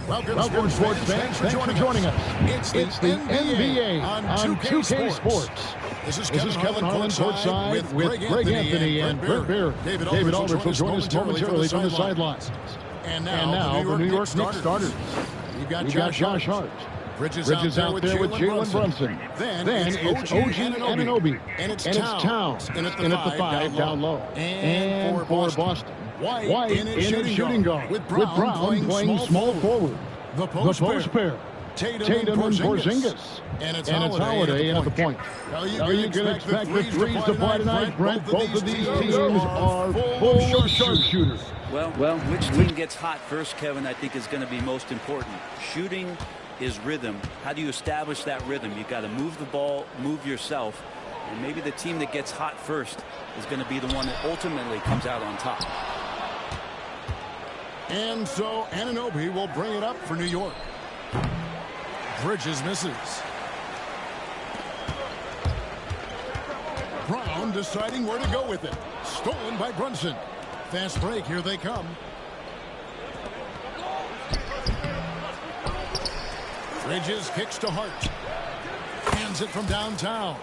Welcome, sports fans. Thanks for joining us. It's the NBA on 2K Sports. This is Kevin Harlan courtside with Greg Anthony and Brent Beard. David Aldridge will join us momentarily from the sidelines. And now the New York Knicks starters. We've got Josh Hart. Bridges out there with Jalen Brunson. Then it's OG Anunoby. And it's Towns in at the 5 down low. And for Boston, White in its shooting guard with Brown playing small forward. The post pair. Tatum and Porzingis. And it's Holiday in at the point. Now you can expect the threes to fly tonight, Brent. Both of these teams are full sharpshooters. Well, which team gets hot first, Kevin, I think is going to be most important. Shooting is rhythm. How do you establish that rhythm? You've got to move the ball, move yourself, and maybe the team that gets hot first is going to be the one that ultimately comes out on top. And so Anunoby will bring it up for New York. Bridges misses. Brown deciding where to go with it. Stolen by Brunson. Fast break, here they come. Bridges kicks to Hart. Hands it from downtown.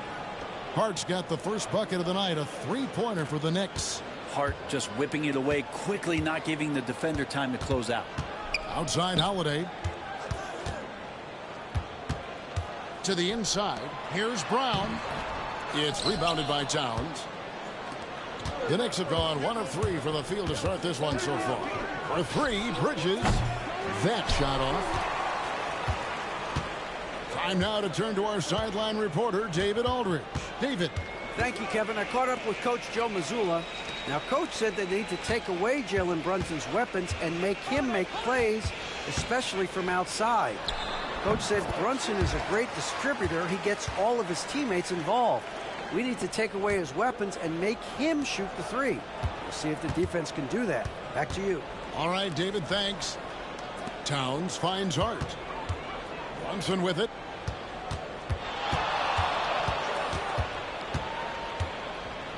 Hart's got the first bucket of the night, a three-pointer for the Knicks. Hart just whipping it away quickly, not giving the defender time to close out. Outside Holiday. To the inside. Here's Brown. It's rebounded by Towns. The Knicks have gone 1 of 3 from the field to start this one so far. For 3, Bridges. That shot off. Time now to turn to our sideline reporter, David Aldridge. David. Thank you, Kevin. I caught up with Coach Joe Mazzulla. Now, Coach said they need to take away Jalen Brunson's weapons and make him make plays, especially from outside. Coach said Brunson is a great distributor. He gets all of his teammates involved. We need to take away his weapons and make him shoot the three. We'll see if the defense can do that. Back to you. All right, David, thanks. Towns finds Hart. Brunson with it.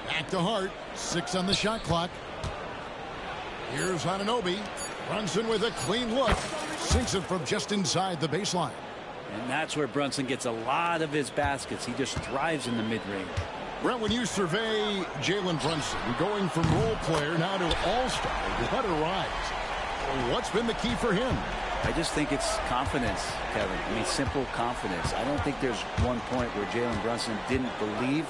Back to Hart. 6 on the shot clock. Here's Anunoby. Brunson with a clean look. Sinks it from just inside the baseline. And that's where Brunson gets a lot of his baskets. He just thrives in the mid-range. Brent, when you survey Jalen Brunson, going from role player now to all-star, what a rise. What's been the key for him? I just think it's confidence, Kevin. I mean, simple confidence. I don't think there's one point where Jalen Brunson didn't believe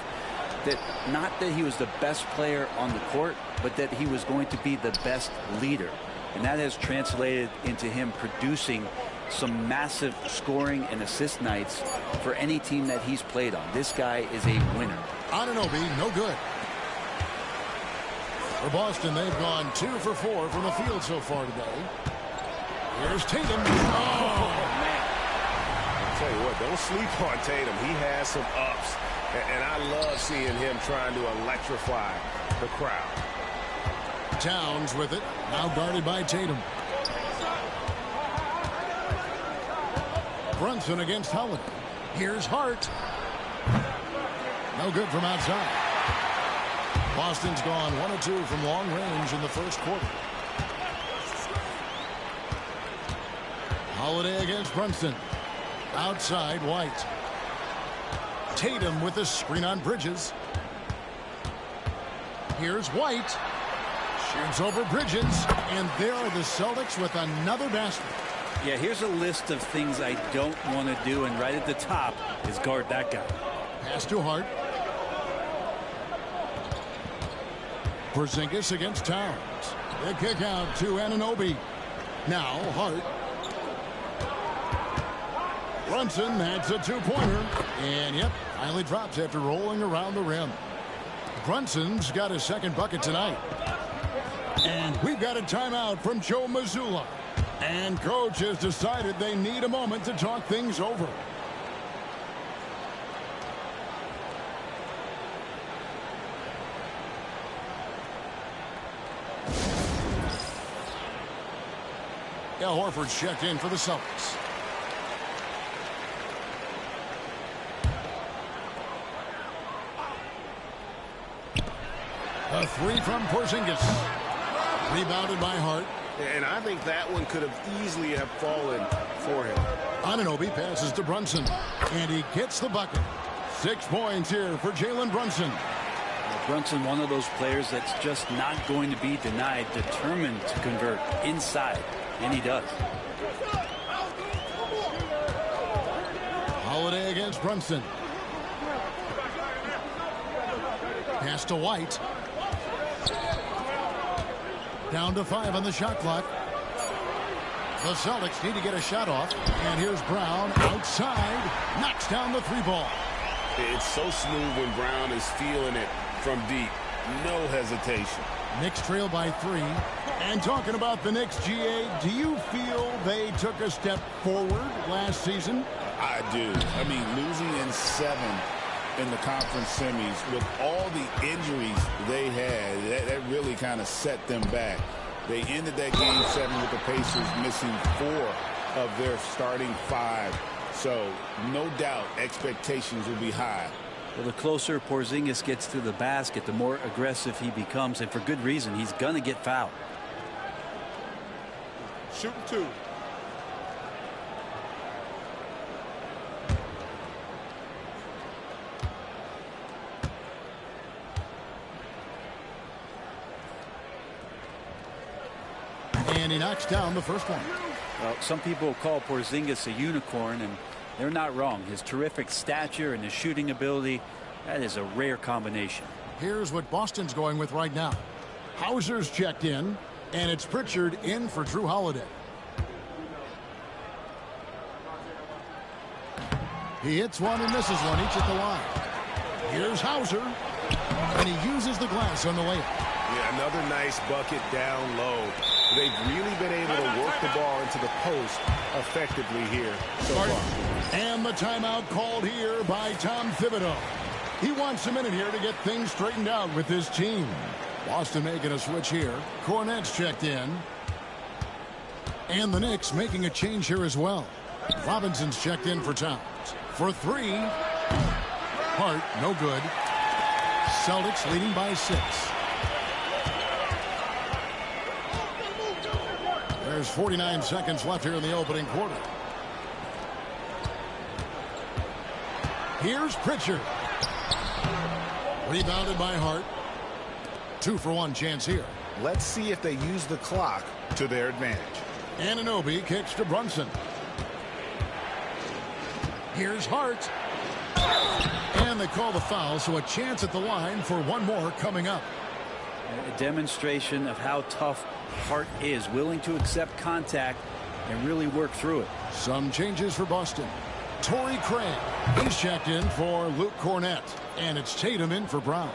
that, not that he was the best player on the court, but that he was going to be the best leader. And that has translated into him producing some massive scoring and assist nights for any team that he's played on. This guy is a winner. Anunoby, no good. For Boston, they've gone 2 for 4 from the field so far today. Here's Tatum. Oh, man. I'll tell you what, don't sleep on Tatum. He has some ups. And I love seeing him trying to electrify the crowd. Towns with it. Now guarded by Tatum. Brunson against Holiday. Here's Hart. No good from outside. Boston's gone 1 of 2 from long range in the first quarter. Holiday against Brunson. Outside White. Tatum with a screen on Bridges. Here's White. Shoots over Bridges. And there are the Celtics with another basket. Yeah, here's a list of things I don't want to do, and right at the top is guard that guy. Pass to Hart. Porzingis against Towns. The kick out to Anunoby. Now Hart. Brunson, that's a 2-pointer. And yep, finally drops after rolling around the rim. Brunson's got his second bucket tonight. And we've got a timeout from Joe Mazzulla. And coach has decided they need a moment to talk things over. Al Horford's checked in for the Celtics. A 3 from Porzingis. Rebounded by Hart. And I think that one could have easily have fallen for him. Anunoby passes to Brunson, and he gets the bucket. 6 points here for Jalen Brunson. Brunson, one of those players that's just not going to be denied, determined to convert inside, and he does. Holiday against Brunson. Pass to White. Down to 5 on the shot clock. The Celtics need to get a shot off. And here's Brown outside. Knocks down the 3-ball. It's so smooth when Brown is feeling it from deep. No hesitation. Knicks trail by 3. And talking about the Knicks, GA, do you feel they took a step forward last season? I do. I mean, losing in 7 in the conference semis with all the injuries they had, that really kind of set them back. They ended that game 7 with the Pacers missing 4 of their starting 5. So no doubt expectations will be high. Well, the closer Porzingis gets to the basket, the more aggressive he becomes, and for good reason. He's going to get fouled. Shooting 2. And he knocks down the first one. Well, some people call Porzingis a unicorn, and they're not wrong. His terrific stature and his shooting ability, that is a rare combination. Here's what Boston's going with right now. Hauser's checked in, and it's Pritchard in for Drew Holiday. He hits one and misses one, each at the line. Here's Hauser, and he uses the glass on the layup. Yeah, another nice bucket down low. They've really been able to work the ball into the post effectively here so far. And the timeout called here by Tom Thibodeau. He wants a minute here to get things straightened out with his team. Boston making a switch here. Cornette's checked in. And the Knicks making a change here as well. Robinson's checked in for Towns. For 3. Hart, no good. Celtics leading by 6. There's 49 seconds left here in the opening quarter. Here's Pritchard. Rebounded by Hart. 2-for-1 chance here. Let's see if they use the clock to their advantage. Anunoby kicks to Brunson. Here's Hart. And they call the foul, so a chance at the line for one more coming up. A demonstration of how tough Hart is, willing to accept contact and really work through it. Some changes for Boston. Torrey Craig, he's checked in for Luke Cornett, and it's Tatum in for Brown.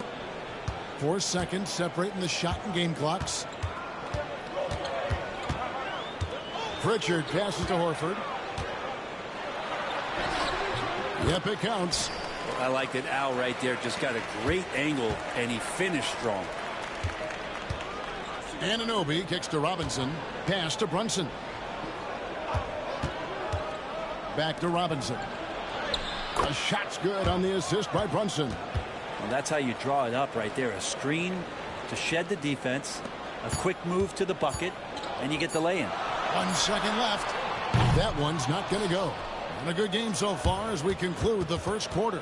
4 seconds separating the shot and game clocks. Pritchard passes to Horford. Yep, it counts. I like that Al right there just got a great angle, and he finished strong. Anunoby kicks to Robinson. Pass to Brunson. Back to Robinson. A shot's good on the assist by Brunson. Well, that's how you draw it up right there. A screen to shed the defense, a quick move to the bucket, and you get the lay-in. 1 second left. That one's not going to go. And a good game so far as we conclude the first quarter.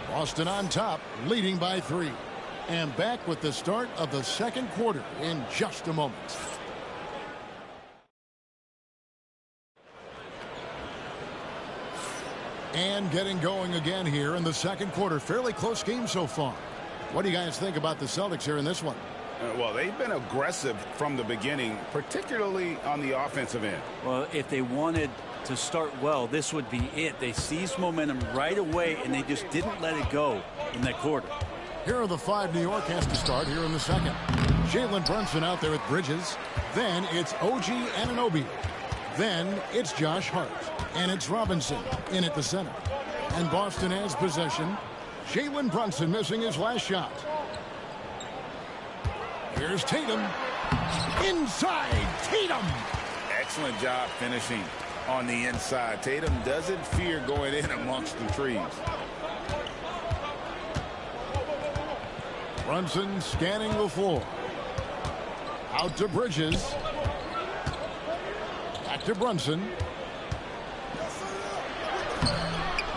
Boston on top, leading by 3. And back with the start of the second quarter in just a moment. And getting going again here in the second quarter. Fairly close game so far. What do you guys think about the Celtics here in this one? Well, they've been aggressive from the beginning, particularly on the offensive end. Well, if they wanted to start well, this would be it. They seized momentum right away, and they just didn't let it go in that quarter. Here are the 5 New York has to start here in the second. Jalen Brunson out there with Bridges. Then it's OG Anunoby. Then it's Josh Hart. And it's Robinson in at the center. And Boston has possession. Jalen Brunson missing his last shot. Here's Tatum. Inside, Tatum. Excellent job finishing on the inside. Tatum doesn't fear going in amongst the trees. Brunson scanning the floor. Out to Bridges. to Brunson.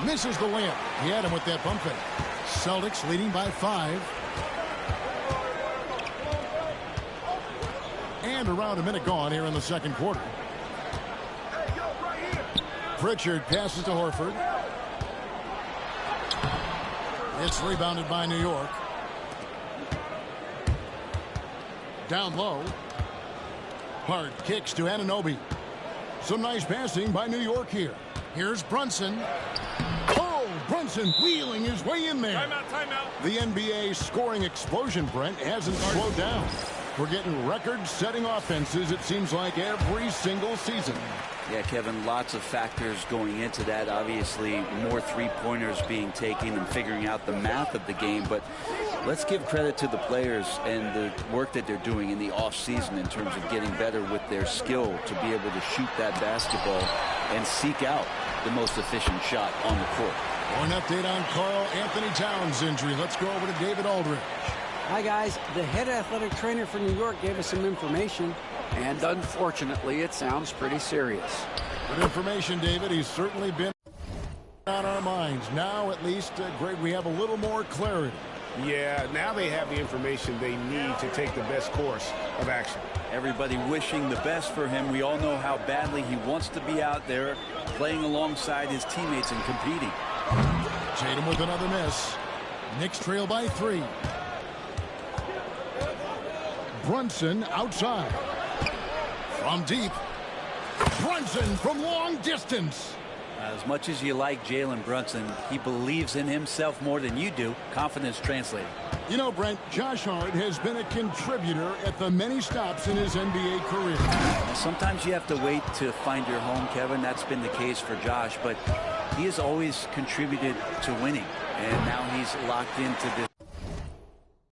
Misses the layup. He had him with that bump fake. Celtics leading by 5. And around a minute gone here in the second quarter. Pritchard passes to Horford. It's rebounded by New York. Down low. Hard kicks to Anunoby. Some nice passing by New York here. Here's Brunson. Oh, Brunson wheeling his way in there. Timeout. The NBA scoring explosion, Brent, hasn't slowed down. We're getting record-setting offenses, it seems like, every single season. Yeah, Kevin, lots of factors going into that. Obviously, more three-pointers being taken and figuring out the math of the game. But let's give credit to the players and the work that they're doing in the off-season in terms of getting better with their skill to be able to shoot that basketball and seek out the most efficient shot on the court. An update on Karl Anthony Towns' injury. Let's go over to David Aldridge. Hi, guys. The head athletic trainer for New York gave us some information, and unfortunately, it sounds pretty serious. Good information, David. He's certainly been on our minds. Now, at least, Greg, we have a little more clarity. Yeah, now they have the information they need to take the best course of action. Everybody wishing the best for him. We all know how badly he wants to be out there playing alongside his teammates and competing. Tatum with another miss. Knicks trail by 3. Brunson outside. From deep. Brunson from long distance. As much as you like Jalen Brunson, he believes in himself more than you do. Confidence translated. You know, Brent, Josh Hart has been a contributor at the many stops in his NBA career. Now, sometimes you have to wait to find your home, Kevin. That's been the case for Josh, but he has always contributed to winning. And now he's locked into this